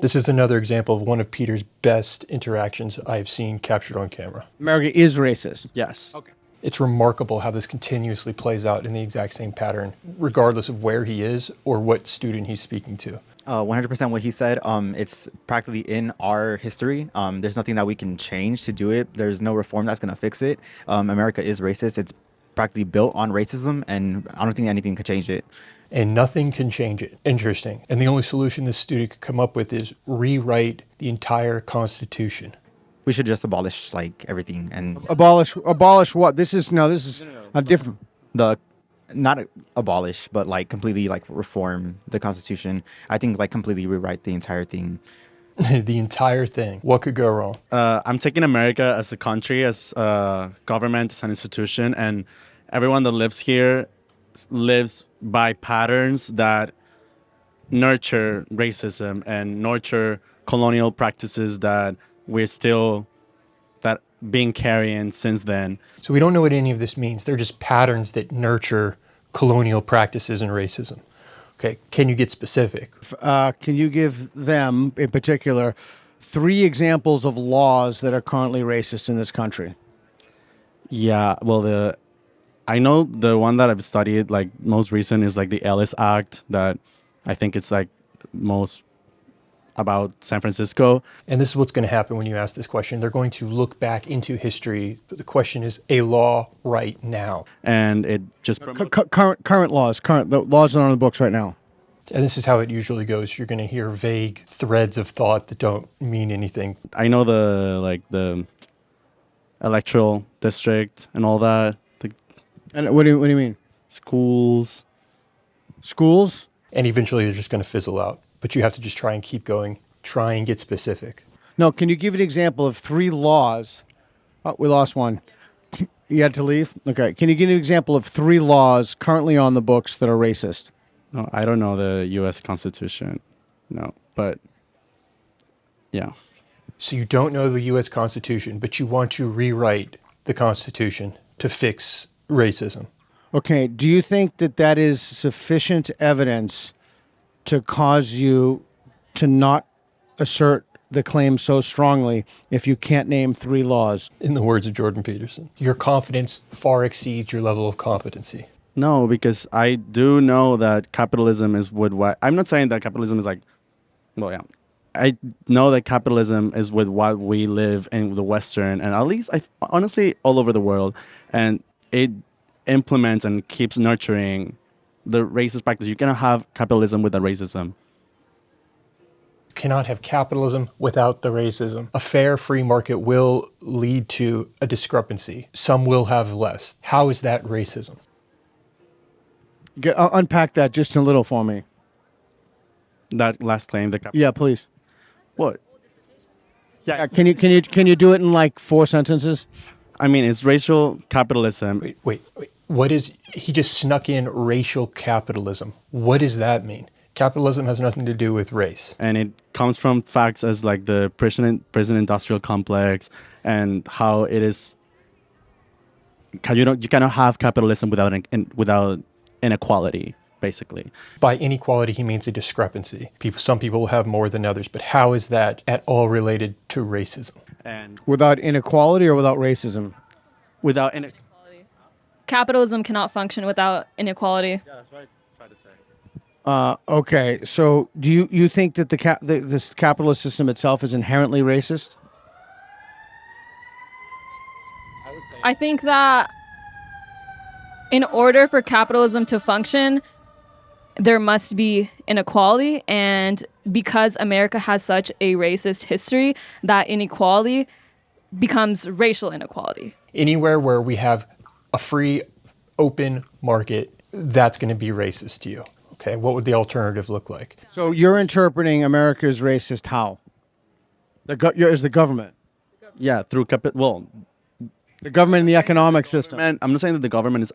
This is another example of one of Peter's best interactions I've seen captured on camera. America is racist. Yes. Okay. It's remarkable how this continuously plays out in the exact same pattern, regardless of where he is or what student he's speaking to. 100% what he said. It's practically in our history. There's nothing that we can change to do it. There's no reform that's going to fix it. America is racist. It's practically built on racism, and I don't think anything could change it. And nothing can change it. Interesting. And the only solution this student could come up with is rewrite the entire Constitution. We should just abolish like everything and Abolish what? This is a different. not abolish, but like completely like reform the Constitution. I think like completely rewrite the entire thing. The entire thing. What could go wrong? I'm taking America as a country, as a government, as an institution, and everyone that lives here lives by patterns that nurture racism and nurture colonial practices that we're still being carrying since then. So we don't know what any of this means. They're just patterns that nurture colonial practices and racism. Okay, can you get specific? Can you give them, in particular, 3 examples of laws that are currently racist in this country? Yeah, well, I know the one that I've studied, like most recent, is like the Ellis Act, that I think it's like most about San Francisco. And this is what's going to happen when you ask this question. They're going to look back into history, but the question is a law right now. And it just Current laws, the laws that are on the books right now. And this is how it usually goes. You're going to hear vague threads of thought that don't mean anything. I know the electoral district and all that. And what do you mean? Schools. Schools? And eventually they're just going to fizzle out. But you have to just try and keep going, try and get specific. No, can you give an example of 3 laws? Oh, we lost one. You had to leave? Okay. Can you give an example of 3 laws currently on the books that are racist? No, I don't know the U.S. Constitution. No, but yeah. So you don't know the U.S. Constitution, but you want to rewrite the Constitution to fix racism. Okay. Do you think that is sufficient evidence to cause you to not assert the claim so strongly if you can't name 3 laws? In the words of Jordan Peterson, your confidence far exceeds your level of competency. No, because I do know that capitalism is what I'm not saying that capitalism is like, well, yeah. I know that capitalism is with what we live in the Western, and at least honestly all over the world, and it implements and keeps nurturing the racist practice. You cannot have capitalism without racism. You cannot have capitalism without the racism. A fair free market will lead to a discrepancy. Some will have less. How is that racism? Unpack that just a little for me. That last claim, Yeah, please. What? Yeah, can you do it in like 4 sentences? I mean, it's racial capitalism. Wait. What is, he just snuck in racial capitalism. What does that mean? Capitalism has nothing to do with race. And it comes from facts as like the prison industrial complex and how it is. You cannot have capitalism without inequality, basically. By inequality, he means a discrepancy. Some people will have more than others, but how is that at all related to racism? And Without inequality or without racism? without Capitalism cannot function without inequality. Yeah, that's what I tried to say. Okay, so do you think that this capitalist system itself is inherently racist? I think that in order for capitalism to function, there must be inequality. And because America has such a racist history, that inequality becomes racial inequality. Anywhere where we have a free, open market, that's going to be racist to you. Okay, what would the alternative look like? So you're interpreting America as racist how? As the government? Yeah, through The government and the economic system. I'm not saying that the government is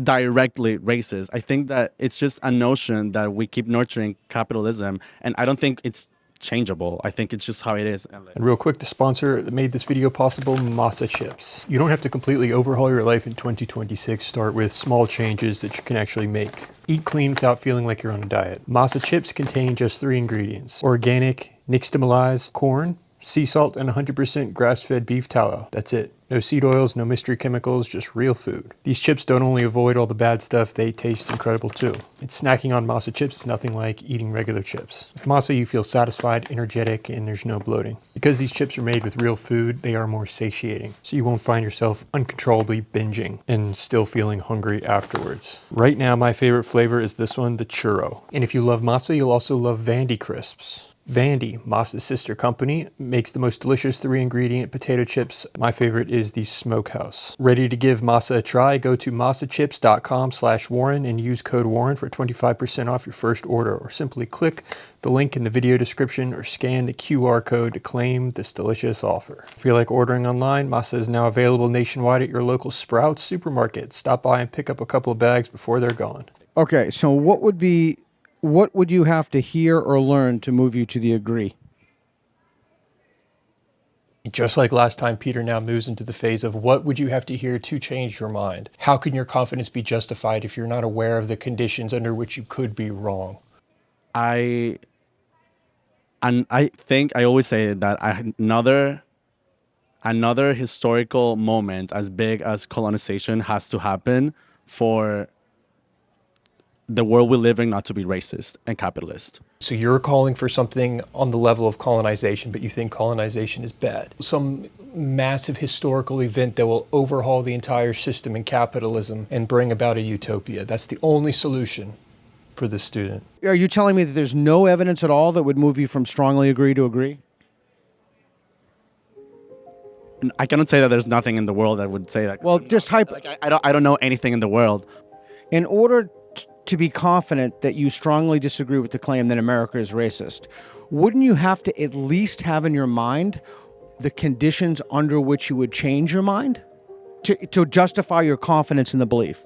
directly racist. I think that it's just a notion that we keep nurturing capitalism, and I don't think it's changeable. I think it's just how it is. And real quick, the sponsor that made this video possible, Masa Chips. You don't have to completely overhaul your life in 2026. Start with small changes that you can actually make. Eat clean without feeling like you're on a diet. Masa Chips contain just 3 ingredients: organic, nixtamalized corn, sea salt, and 100% grass-fed beef tallow. That's it. No seed oils, no mystery chemicals, just real food. These chips don't only avoid all the bad stuff, they taste incredible too. And snacking on Masa chips is nothing like eating regular chips. With Masa, you feel satisfied, energetic, and there's no bloating. Because these chips are made with real food, they are more satiating. So you won't find yourself uncontrollably binging and still feeling hungry afterwards. Right now, my favorite flavor is this one, the churro. And if you love Masa, you'll also love Vandy crisps. Vandy, Masa's sister company, makes the most delicious 3-ingredient potato chips. My favorite is the Smokehouse. Ready to give Masa a try? Go to masachips.com/Warren and use code Warren for 25% off your first order, or simply click the link in the video description or scan the QR code to claim this delicious offer. If you like ordering online, Masa is now available nationwide at your local Sprouts supermarket. Stop by and pick up a couple of bags before they're gone. Okay, so what would you have to hear or learn to move you to the agree? Just like last time, Peter now moves into the phase of what would you have to hear to change your mind? How can your confidence be justified if you're not aware of the conditions under which you could be wrong? I think I always say that another historical moment as big as colonization has to happen for the world we live in not to be racist and capitalist. So you're calling for something on the level of colonization, but you think colonization is bad. Some massive historical event that will overhaul the entire system in capitalism and bring about a utopia. That's the only solution for the student. Are you telling me that there's no evidence at all that would move you from strongly agree to agree? I cannot say that there's nothing in the world that would say that. Well, just I don't know anything in the world. In order to be confident that you strongly disagree with the claim that America is racist, wouldn't you have to at least have in your mind the conditions under which you would change your mind to justify your confidence in the belief?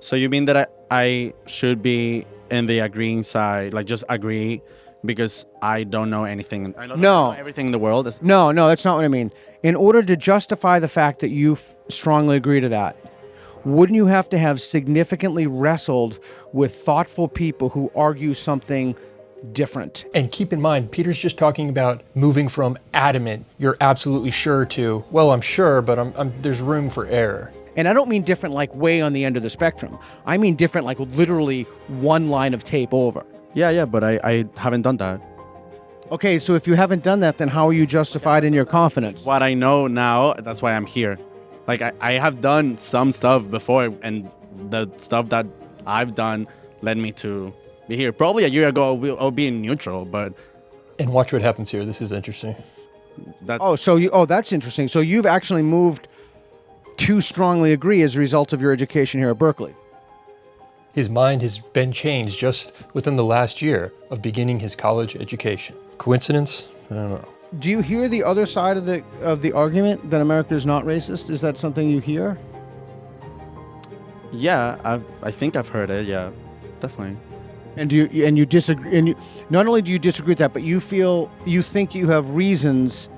So you mean that I should be in the agreeing side, like just agree because I don't know anything? I don't know everything in the world. No, that's not what I mean. In order to justify the fact that you strongly agree to that, wouldn't you have to have significantly wrestled with thoughtful people who argue something different? And keep in mind, Peter's just talking about moving from adamant, you're absolutely sure, to, well, I'm sure, but there's room for error. And I don't mean different like way on the end of the spectrum. I mean different like literally one line of tape over. Yeah, but I haven't done that. Okay, so if you haven't done that, then how are you justified in your confidence? What I know now, that's why I'm here. Like, I have done some stuff before, and the stuff that I've done led me to be here. Probably a year ago, I'll be in neutral, but... And watch what happens here. This is interesting. That's interesting. So you've actually moved to strongly agree as a result of your education here at Berkeley. His mind has been changed just within the last year of beginning his college education. Coincidence? I don't know. Do you hear the other side of the argument that America is not racist? Is that something you hear? Yeah, I think I've heard it. Yeah, definitely. And you disagree? And not only do you disagree with that, but you think you have reasons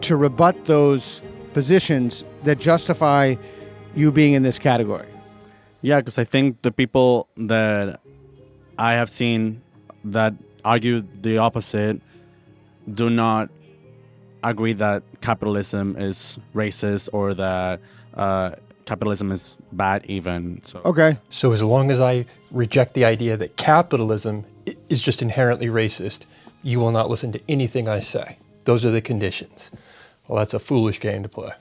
to rebut those positions that justify you being in this category. Yeah, because I think the people that I have seen that argue the opposite do not agree that capitalism is racist or that capitalism is bad even. So. Okay. So as long as I reject the idea that capitalism is just inherently racist, you will not listen to anything I say. Those are the conditions. Well, that's a foolish game to play.